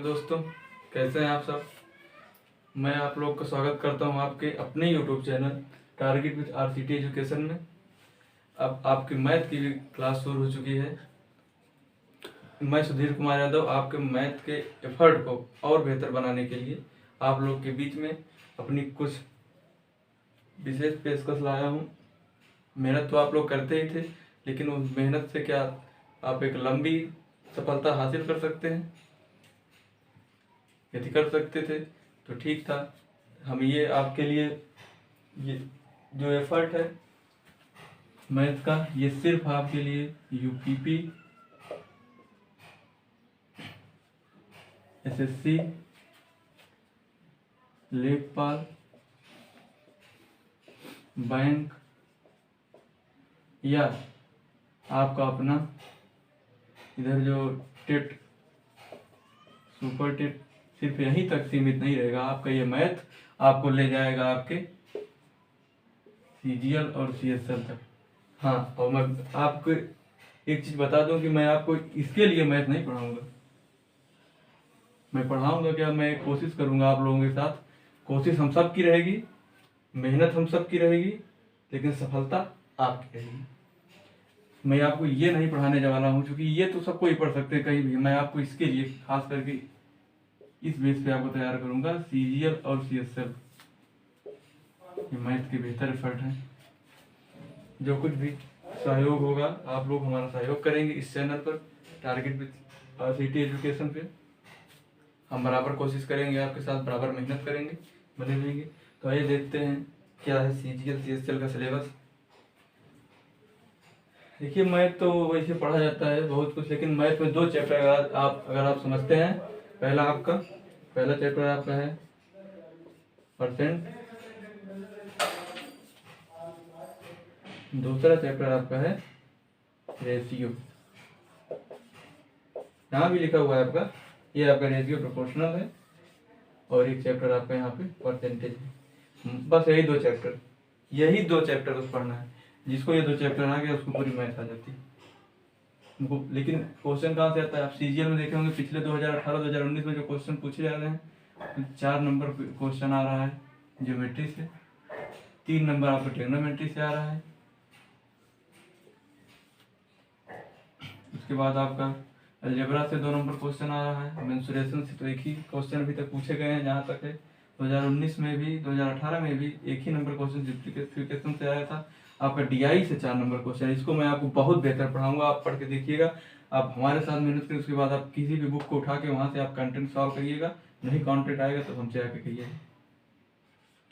दोस्तों, कैसे हैं आप सब। मैं आप लोग का स्वागत करता हूं आपके अपने YouTube channel target with RCT education में। अब आपकी मैथ की भी क्लास शुरू हो चुकी है। मैं सुधीर कुमार यादव आपके मैथ के एफर्ट को और बेहतर बनाने के लिए आप लोग के बीच में अपनी कुछ विशेष पेशकश लाया हूं। मेहनत तो आप लोग करते ही थे, लेकिन उस मेहनत से क्या आप एक लंबी सफलता हासिल कर सकते हैं। यदि कर सकते थे तो ठीक था। हम ये आपके लिए ये जो एफर्ट है मैथ का, ये सिर्फ आपके लिए यूपीपी, एसएससी, लेखपाल, बैंक या आपका अपना इधर जो टेट, सुपर टेट, सिर्फ यहीं तक सीमित नहीं रहेगा। आपका ये मैथ आपको ले जाएगा आपके सीजीएल और सीएसएल तक। हाँ, और मैं आपको एक चीज़ बता दूं कि मैं आपको इसके लिए मैथ नहीं पढ़ाऊंगा। मैं पढ़ाऊंगा क्या, मैं कोशिश करूंगा आप लोगों के साथ। कोशिश हम सब की रहेगी, मेहनत हम सब की रहेगी, लेकिन सफलता आपकी रहेगी। मैं आपको ये नहीं पढ़ाने वाला हूँ, क्योंकि ये तो सबको ही पढ़ सकते हैं कहीं भी। मैं आपको इसके लिए खास करके इस बेस पे आपको तैयार करूंगा। सीजीएल और सीएसएल ये मैथ के बेहतर एफर्ट हैं। जो कुछ भी सहयोग होगा आप लोग हमारा सहयोग करेंगे इस चैनल पर टारगेट विद आरसीटी एजुकेशन पे। हम बराबर कोशिश करेंगे, आपके साथ बराबर मेहनत करेंगे, बने रहेंगे। तो आइए देखते हैं क्या है सीजीएल सीएसएल का सिलेबस। देखिए, मैथ तो वैसे पढ़ा जाता है बहुत कुछ, लेकिन मैथ में दो चैप्टर अगर आप समझते हैं। पहला चैप्टर आपका है परसेंट, दूसरा चैप्टर आपका है रेशियो। यहाँ भी लिखा हुआ है आपका, ये आपका रेशियो प्रोपोर्शनल है, और एक चैप्टर आपका यहाँ पे परसेंटेज है। बस यही दो चैप्टर बस पढ़ना है। जिसको ये दो चैप्टर आ गया उसको पूरी मैथ आ जाती है। लेकिन क्वेश्चन कहाँ से आता है, आप सीजीएल में देखे होंगे पिछले 2018-2019 में जो क्वेश्चन पूछे जा रहे हैं, तो 4 नंबर क्वेश्चन आ रहा है ज्योमेट्री से, 3 नंबर आपको ट्रिग्नोमेट्री से आ रहा है। उसके बाद आपका अलजेब्रा से 2 नंबर क्वेश्चन आ रहा है। मेंसुरेशन से तो एक ही क्वेश्चन अभी तक पूछे गए हैं जहाँ तक है। 2019 में भी 2018 में भी एक ही नंबर क्वेश्चन सिंप्लीफिकेशन से आया था। आपका डीआई से 4 नंबर क्वेश्चन, इसको मैं आपको बहुत बेहतर पढ़ाऊंगा। आप पढ़ के देखिएगा, आप हमारे साथ मेहनत करें। उसके बाद आप किसी भी बुक को उठा के वहाँ से आप कंटेंट सॉल्व करिएगा। नहीं कंटेंट आएगा तो हमसे आके कहिए।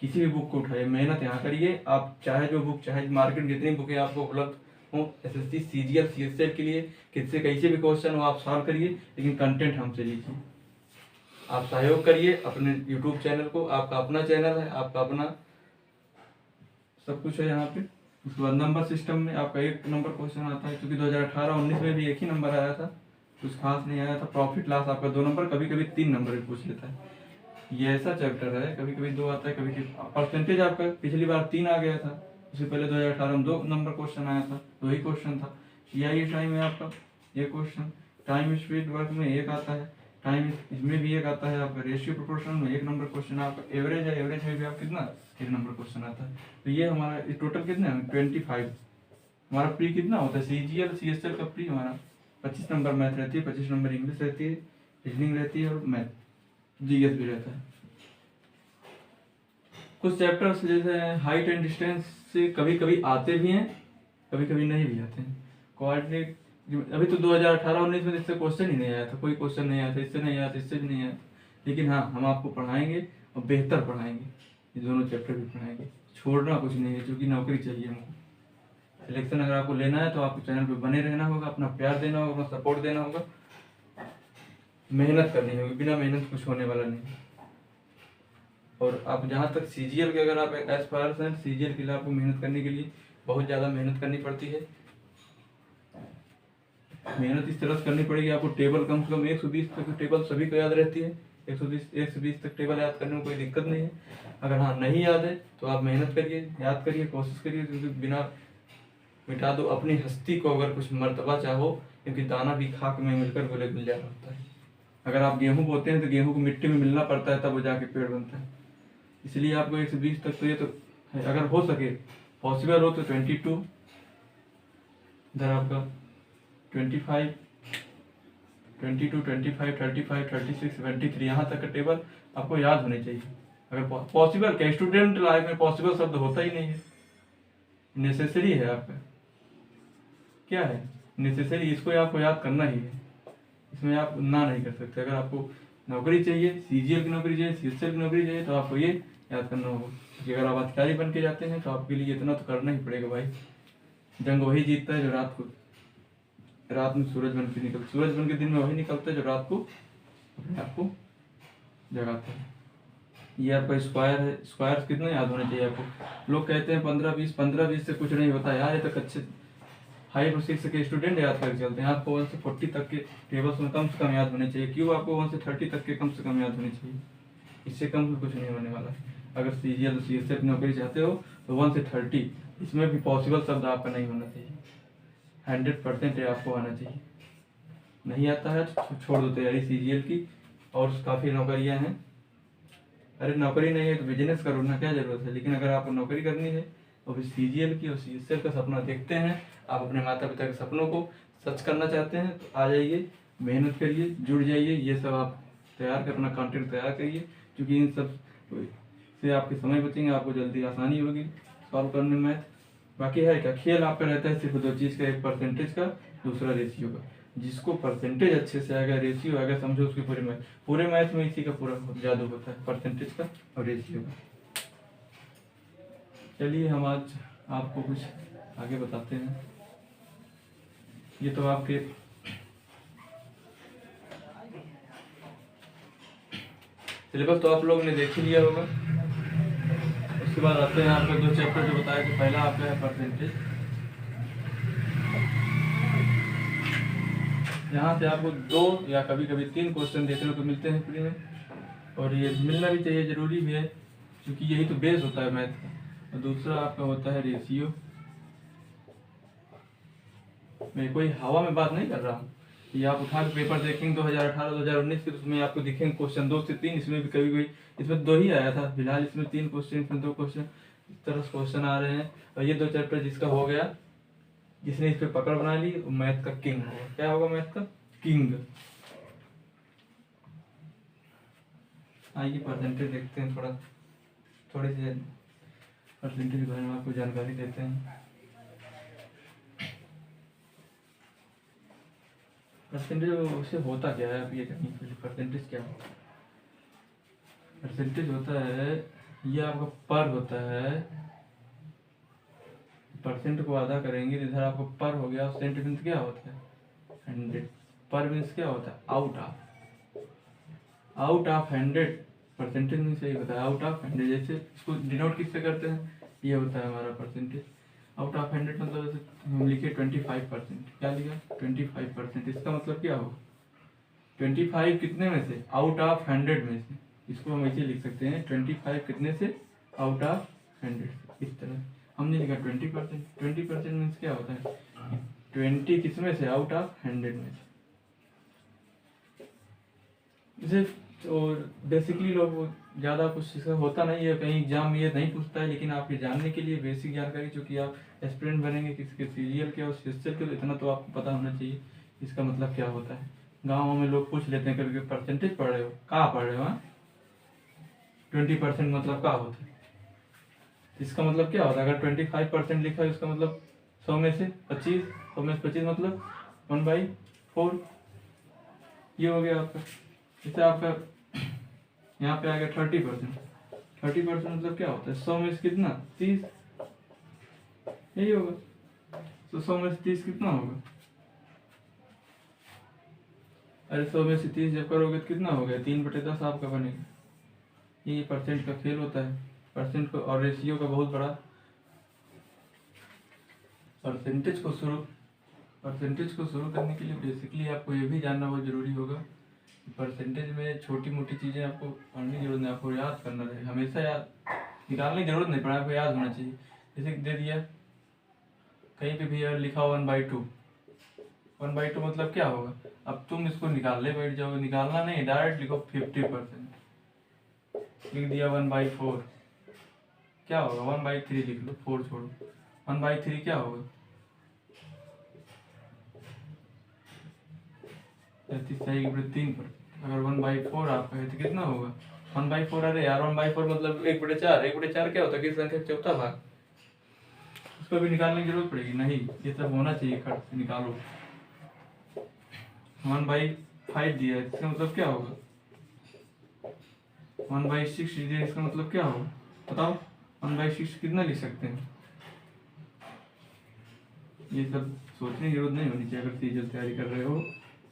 किसी भी बुक को उठाइए, मेहनत यहाँ करिए। आप चाहे जो बुक, चाहे मार्केट जितनी बुकें आपको उपलब्ध हो एसएससी सीजीएल सीएसएल के लिए, किससे कैसे भी क्वेश्चन हो आप सॉल्व करिए, लेकिन कंटेंट हमसे लीजिए। आप सहयोग करिए अपने यूट्यूब चैनल को। आपका अपना चैनल है, आपका अपना सब कुछ है यहाँ पे। उसके बाद नंबर सिस्टम में आपका 1 नंबर क्वेश्चन आता है, क्योंकि 2018-19 में भी एक ही नंबर आया था, कुछ खास नहीं आया था। प्रॉफिट लॉस आपका 2 नंबर, कभी कभी 3 नंबर भी पूछ लेता है। ये ऐसा चैप्टर है, कभी कभी 2 आता है, कभी कभी परसेंटेज आपका पिछली बार 3 आ गया था। उससे पहले 2018 में 2 नंबर क्वेश्चन आया था, 2 ही क्वेश्चन था। ये टाइम है आपका, ये क्वेश्चन। टाइम स्पीड वर्क में 1 आता है, टाइम इसमें भी 1 आता है। आपका रेशियो प्रोपोर्शन में 1 नंबर क्वेश्चन आपका। एवरेज है, एवरेज में भी आप कितना 1 नंबर क्वेश्चन आता है। तो ये हमारा टोटल कितना है 25। हमारा प्री कितना होता है सीजीएल सीएसएल का प्री हमारा 25 नंबर मैथ रहती है, 25 नंबर इंग्लिश रहती है, रीजनिंग रहती है, और मैथ जीएस भी रहता है। कुछ चैप्टर्स जैसे हाइट एंड डिस्टेंस से कभी कभी आते भी हैं, कभी कभी नहीं भी आते हैं। कोऑर्डिनेट अभी तो 2018-19 में इससे क्वेश्चन ही नहीं आया था, कोई क्वेश्चन नहीं आया था, इससे नहीं आया था, इससे भी नहीं आया। लेकिन हाँ, हम आपको पढ़ाएंगे और बेहतर पढ़ाएंगे। ये दोनों चैप्टर भी पढ़ाएंगे, छोड़ना कुछ नहीं है, क्योंकि नौकरी चाहिए हमको। सिलेक्शन अगर आपको लेना है तो आपको चैनल पर बने रहना होगा, अपना प्यार देना होगा, अपना सपोर्ट देना होगा, मेहनत करनी होगी। बिना मेहनत कुछ होने वाला नहीं। और आप जहाँ तक सीजीएल के अगर आप एस्पायर्स हैं, सीजीएल के लिए आपको मेहनत करने के लिए बहुत ज़्यादा मेहनत करनी पड़ती है। मेहनत इस तरह से करनी पड़ेगी, आपको टेबल कम से कम 120 तक टेबल सभी को याद रहती है। 120 तक टेबल याद करने में कोई दिक्कत नहीं है। अगर हाँ नहीं याद है तो आप मेहनत करिए, याद करिए, कोशिश करिए, क्योंकि बिना मिटा दो अपनी हस्ती को अगर कुछ मर्तबा चाहो, क्योंकि दाना भी खाक में मिलकर गुले गुलजार होता है। अगर आप गेहूँ बोते हैं तो गेहूँ को मिट्टी में मिलना पड़ता है, तब वो जाके पेड़ बनता है। इसलिए आपको 1 से 20 तक तो ये तो है। अगर हो सके, पॉसिबल हो तो 22, इधर आपका 25, 22, 25, 35, 36, 73, यहाँ तक का टेबल आपको याद होने चाहिए। अगर पॉसिबल, क्या स्टूडेंट लाइफ में पॉसिबल शब्द होता ही नहीं है, नेसेसरी है आपका। क्या है नेसेसरी, इसको आपको याद करना ही है, इसमें आप ना नहीं कर सकते। अगर आपको नौकरी चाहिए, सीजीएल की नौकरी चाहिए, सीएसएल की नौकरी चाहिए, तो आपको ये याद करना होगा कि अगर आप अधिकारी बन के जाते हैं तो आपके लिए इतना तो करना ही पड़ेगा भाई। जंग वही जीतता है जो रात में सूरज बन के दिन में वही निकलता है जो रात को अपने आप को जगाता है। ये आपका स्क्वायर है। स्क्वायर कितने याद होने चाहिए आपको? लोग कहते हैं 15-20 से कुछ नहीं होता यार, ये तक अच्छे 5 और 6 के स्टूडेंट याद करके चलते हैं। आपको 1 से 40 तक के टेबल्स में कम से कम याद होने चाहिए। क्यों? आपको 1 से 30 तक के कम से कम याद होने चाहिए, इससे कम में कुछ नहीं होने वाला। अगर सीजीएल सीएसएफ नौकरी चाहते हो तो 1 से 30, इसमें भी पॉसिबल शब्द आपका नहीं होना चाहिए, 100% आपको आना चाहिए। नहीं आता है तो छोड़ दो तैयारी सीजीएल की, और काफ़ी नौकरियां हैं। अरे नौकरी नहीं है तो बिजनेस करो ना, क्या जरूरत है। लेकिन अगर आपको नौकरी करनी है तो फिर सीजीएल की और सीएसएल का सपना देखते हैं, आप अपने माता पिता के सपनों को सच करना चाहते हैं तो आ जाइए, मेहनत करिए, जुड़ जाइए। ये सब आप तैयार कर, अपना कंटेंट तैयार करिए, क्योंकि इन सब से आपके समय बचेंगे, आपको जल्दी आसानी होगी सॉल्व करने में मैथ। बाकी है क्या, खेल आपका रहता है सिर्फ 2 चीज़ का, एक परसेंटेज का, दूसरा रेशियो का। जिसको परसेंटेज अच्छे से आएगा, रेशियो आएगा, समझो उसकी पूरे मैथ में इसी का पूरा जादू होता है, परसेंटेज का और रेशियो का। चलिए हम आज आपको कुछ आगे बताते हैं। ये तो आपके सिलेबस तो आप लोगों ने देख ही लिया होगा। उसके बाद आते हैं आपका 2 चैप्टर जो बताया कि पहला आपका है परसेंटेज। यहाँ से आपको 2 या कभी कभी 3 क्वेश्चन देखने को मिलते हैं फ्री में, और ये मिलना भी चाहिए, जरूरी भी है, क्योंकि यही तो बेस होता है मैथ का। और दूसरा आपका होता है रेशियो। मैं कोई हवा में बात नहीं कर रहा हूँ, ये आप उठा के पेपर देखेंगे 2018-2019 के, उसमें आपको दिखेंगे क्वेश्चन 2 से 3, इसमें भी कभी इसमें 2 ही आया था फिलहाल, इसमें 3 क्वेश्चन, इसमें 2 क्वेश्चन, इस तरह से क्वेश्चन आ रहे हैं। और ये 2 चैप्टर जिसका हो गया, जिसने इस पर पकड़ बना ली, मैथ का किंग होगा। क्या होगा? मैथ का किंग। आइए परसेंटेज देखते हैं, थोड़ी सी परसेंटेज के बारे में आपको जानकारी देते हैं। परसेंटेज उससे होता क्या है, आप ये कहेंगे परसेंटेज क्या होता है? परसेंटेज होता है, ये आपका पर होता है, परसेंट को आधा करेंगे तो इधर आपको पर हो गया, सेंट मीन्स क्या होता है? 100। पर मीन्स क्या होता है? Out of 100। परसेंटेज मीन्स यही होता है, आउट ऑफ 100। जैसे इसको डिनोट किससे करते हैं? ये होता है हमारा परसेंटेज। आउट ऑफ 100 मतलब जैसे हम लिखे 25%। क्या लिखा? 25%। इसका मतलब क्या होगा? 25 कितने में से? आउट ऑफ 100 में से। इसको हम ऐसे लिख सकते हैं, 25 कितने से? Out of 100। इस तरह हमने लिखा 20%। 20% मीन्स क्या होता है? 20 किसमें से? आउट ऑफ 100 में से। जैसे और बेसिकली लोग ज़्यादा कुछ इसका होता नहीं है, कहीं एग्जाम ये नहीं पूछता है, लेकिन आपके जानने के लिए बेसिक जानकारी, चूँकि आप एस्पिरेंट बनेंगे किसके, सीजीएल के और सीएसएल के, तो इतना तो आपको पता होना चाहिए इसका मतलब क्या होता है। गाँव में लोग पूछ लेते हैं कभी, परसेंटेज पढ़ रहे हो? कहाँ पढ़ रहे हो? 20% मतलब क्या होता है? इसका मतलब क्या होता है? अगर 25% लिखा है, इसका मतलब 100 में से 25, 100 में से 25 मतलब 1/4। ये हो गया आपका। जैसे आपका यहाँ पे आ गया 30%। 30% मतलब क्या होता है? 100 में से कितना? 30। यही होगा। तो 100 में से 30 कितना होगा? अरे 100 में से 30 जब करोगे तो कितना हो गया? 3/10 आपका बनेगा। ये परसेंट का खेल होता है। परसेंट को और रेशियो का बहुत बड़ा। परसेंटेज को शुरू करने के लिए बेसिकली आपको ये भी जानना बहुत जरूरी होगा। परसेंटेज में छोटी मोटी चीज़ें आपको पढ़ने की जरूरत नहीं, आपको याद करना रहेगा। हमेशा याद निकालने की जरूरत नहीं पड़ा, आपको याद होना चाहिए। जैसे दे दिया कहीं पे भी लिखा हो 1/2। 1/2 मतलब क्या होगा? अब तुम इसको निकालने बैठ जाओगे, निकालना नहीं, डायरेक्ट लिखो 50%, लिख दिया 1/4, क्या होगा 1/3 लिख लो, 4 छोड़ो, 1/3 क्या होगा 3 पर, अगर 1/4 आपका है तो कितना होगा 1/4, अरे यार 1/4 मतलब 1/4, 1/4 क्या होता है किस संख्या का चौथा भाग, उसको भी निकालने की जरूरत पड़ेगी नहीं, ये सब होना चाहिए खट से निकालो। 1/5 दिया है इसका मतलब क्या होगा 1/6 दिया है इसका मतलब क्या होगा बताओ, 1/6 कितना लिख सकते हैं, ये सब सोचने की जरूरत नहीं होनी चाहिए। अगर सीजल तैयारी कर रहे हो,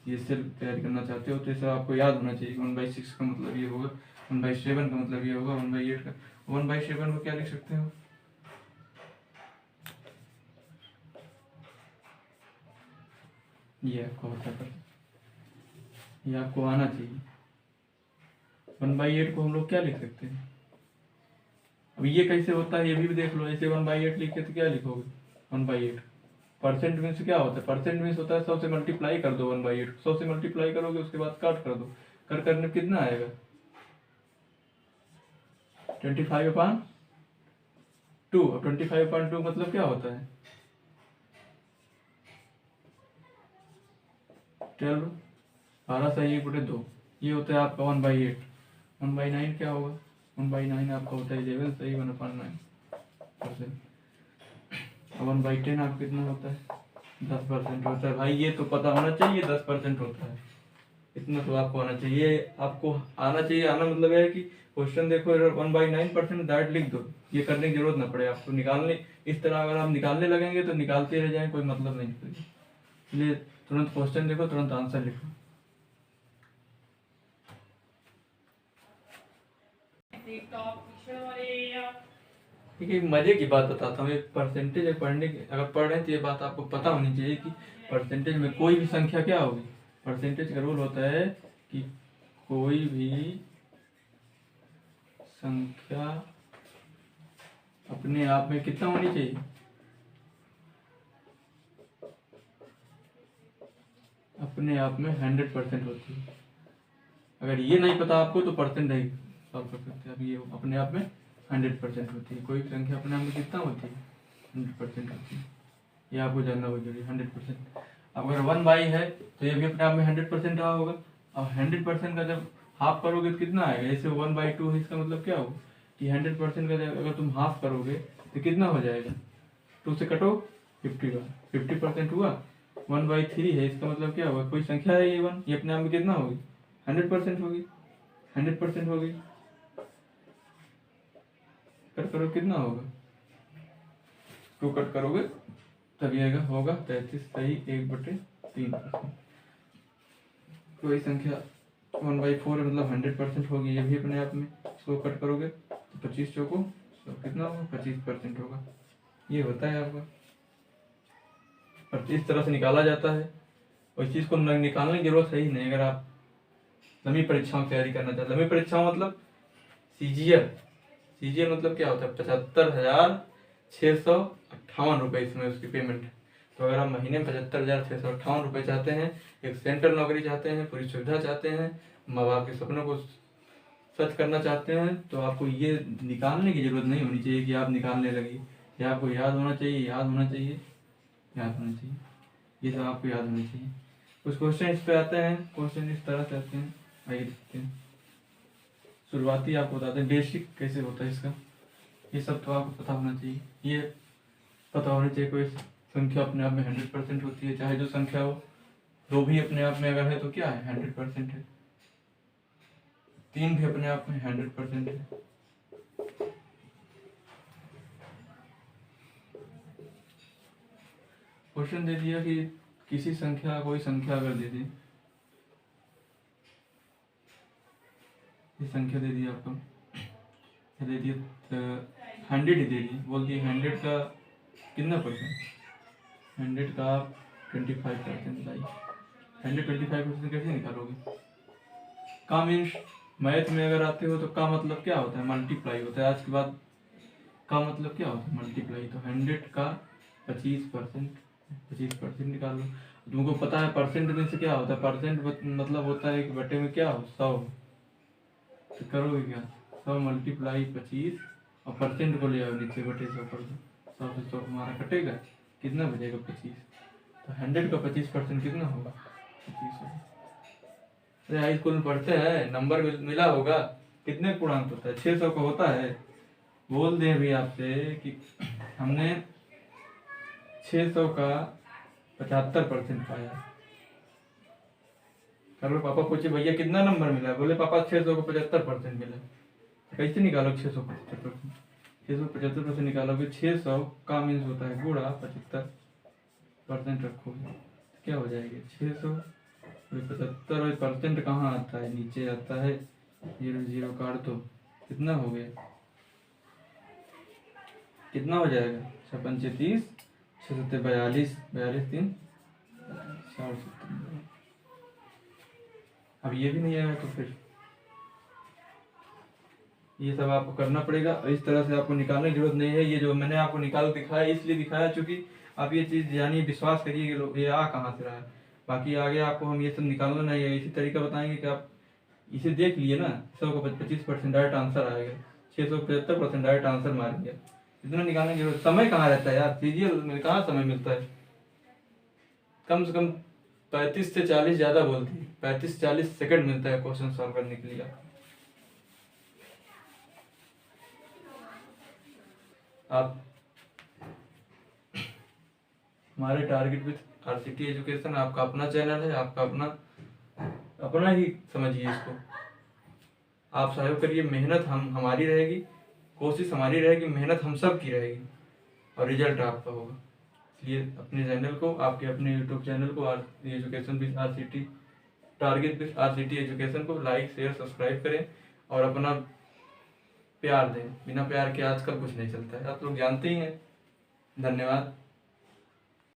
ये सिर्फ तैयारी करना चाहते हो तो ये सब आपको याद होना चाहिए। 1/6 का मतलब ये होगा, 1/7 का मतलब ये होगा, 1/8 का, 1/7 को क्या लिख सकते हो, ये आपको होता है, ये आपको आना चाहिए। 1/8 को हम लोग क्या लिख सकते हैं, अब ये कैसे होता है ये भी देख लो, ऐसे 1/8 लिख के तो क्या लिखोगे 1/8, परसेंट मीन्स क्या होता है, परसेंट मीन्स होता है 100 से मल्टीप्लाई कर दो 1/8, 100 से मल्टीप्लाई करोगे उसके बाद काट कर दो, करने कितना आएगा 25/2, अब 25/2 मतलब क्या होता है 12, 12 सही 1/2, ये होता है आपका 1/8। 1/9 क्या होगा 1/9 आपका होता है 11 सही 1/9%। अब 1/10 आप कितना होता है 10% होता है, भाई ये तो पता होना चाहिए 10% होता है, इतना तो आपको आना चाहिए, आपको आना चाहिए, आना मतलब है कि क्वेश्चन देखो 1/9% डायरेक्ट लिख दो, ये करने की जरूरत ना पड़े आपको, निकालने इस तरह अगर आप निकालने लगेंगे तो निकालते रह जाए कोई मतलब नहीं, इसलिए तुरंत क्वेश्चन देखो तुरंत आंसर लिखो। ठीक है, मजे की बात बताता हूँ, एक परसेंटेज पढ़ने की अगर पढ़ रहे हैं तो ये बात आपको पता होनी चाहिए कि परसेंटेज में कोई भी संख्या क्या होगी, परसेंटेज का रूल होता है कि कोई भी संख्या अपने आप में कितना होनी चाहिए, अपने आप में 100% होती है। अगर ये नहीं पता आपको तो परसेंट नहीं सॉल्व कर सकते। अब ये अपने आप में 100% होती है, कोई भी संख्या अपने आप में कितना होती है 100% होती है, ये आपको जानना बहुत जरूरी है 100%। अब अगर 1/, है तो ये भी अपने आप में 100% रहा होगा, अब 100% का जब हाफ करोगे तो कितना आएगा, जैसे 1/2 है इसका मतलब क्या होगा कि 100% का अगर तुम हाफ करोगे तो कितना हो जाएगा, 2 से कटो 50% हुआ। 1/3 है इसका मतलब क्या होगा, कोई संख्या है ये 1, ये अपने आप में कितना होगी 100% होगी, 100% होगी, कट करो कितना होगा 2 कट करोगे तभी आएगा होगा 33 सही 1/3%। कोई संख्या 1/4 मतलब 100% होगी, ये भी अपने आप में, इसको कट करोगे तो 25 चौको तो कितना होगा 25% होगा, ये होता है आपका। और इस तरह से निकाला जाता है, और इस चीज़ को निकालने की जरूरत है ही नहीं। अगर आप लंबी परीक्षाओं की तैयारी करना चाहते, लंबी परीक्षाओं मतलब सीजीएल मतलब क्या होता है 75,658 रुपये इसमें उसकी पेमेंट। तो अगर आप महीने में 75,658 रुपये चाहते हैं, एक सेंट्रल नौकरी चाहते हैं, पूरी सुविधा चाहते हैं, माँ बाप के सपनों को सच करना चाहते हैं, तो आपको ये निकालने की जरूरत नहीं होनी चाहिए कि आप निकालने लगे, ये आपको याद होना चाहिए, याद होना चाहिए, याद होना चाहिए, ये सब आपको याद होना चाहिए। कुछ क्वेश्चन इस पे आते हैं, क्वेश्चन इस तरह से आते हैं, आइए देखते हैं। शुरुआती आपको बताते हैं बेसिक कैसे होता है इसका, ये सब तो आपको पता होना चाहिए, ये पता होना चाहिए कोई संख्या अपने आप में 100% होती है, चाहे जो संख्या हो, 2 भी अपने आप में अगर है तो क्या है 100% है, 3 भी अपने आप में 100% है। क्वेश्चन दे दिया कि किसी संख्या, कोई संख्या अगर दे दी, ये संख्या दे दी आपको, दे दिया 100 ही दे दी, बोल दिए 100 का कितना परसेंट, 100 का 25% बताइए, 125% कैसे निकालोगे। का मीन्स मैथ में अगर आते हो तो का मतलब क्या होता है मल्टीप्लाई होता है, आज के बाद का मतलब क्या होता है मल्टीप्लाई, तो 100 का 25% निकाल लो। तुमको पता है परसेंट में से क्या होता है? परसेंट मतलब होता है कि बटे में क्या हो 100। तो करोगे क्या? 100 मल्टीप्लाई 25 और परसेंट को ले आओ नीचे बटे 100 कर दो। 100 से 100 तुम्हारा कटेगा, कितना बचेगा 25। तो 100 का 25% कितना होगा? 25 होगा। अरे हाई स्कूल में पढ़ते हैं, नंबर मिला होगा। कितने पूर्णांक होता है? 600 का होता है। बोल दें अभी आपसे कि हमने 600 का 75% पाया। कल पापा पूछे भैया कितना नंबर मिला, बोले पापा 600 को 75% मिला। कैसे निकालो 675%? 675% निकालोगे, 600 का मीन्स होता है गुणा 75% रखोगे, क्या हो जाएगा 600 75। और परसेंट कहाँ आता है? नीचे आता है, 0 0 काट दो, कितना हो गया? कितना हो जाएगा? 56 30 6 7 42 42 3 4 7। अब ये भी नहीं आएगा तो फिर ये सब आपको करना पड़ेगा। इस तरह से आपको निकालने की जरूरत नहीं है। ये जो मैंने आपको निकाल दिखाया इसलिए दिखाया क्योंकि आप ये चीज़ जानिए, विश्वास करिए कि लोग ये आ कहाँ से रहा है। बाकी आगे आपको हम ये सब निकालना नहीं है, इसी तरीका बताएंगे कि आप इसे देख लिए ना, 100 को 25% डायरेक्ट आंसर आएगा, 600 को 75% डायरेक्ट आंसर मारेंगे। इतना निकालने की जरूरत, समय कहाँ रहता है यार, सीरियल में कहाँ समय मिलता है। कम से कम 35 से 40 ज़्यादा बोलती है, 35 40 सेकंड मिलता है क्वेश्चन सॉल्व करने के लिए। आप हमारे टारगेट विथ आरसीटी एजुकेशन आपका अपना चैनल है, आपका अपना ही समझिए इसको। आप सहयोग करिए, मेहनत हमारी रहेगी, कोशिश हमारी रहेगी, मेहनत हम सब की रहेगी और रिजल्ट आपका होगा। इसलिए अपने चैनल को, आपके अपने यूट्यूब चैनल को education with RCT, target with RCT education को लाइक शेयर सब्सक्राइब करें और अपना प्यार दें। बिना प्यार के आजकल कुछ नहीं चलता है, आप लोग जानते ही हैं। धन्यवाद।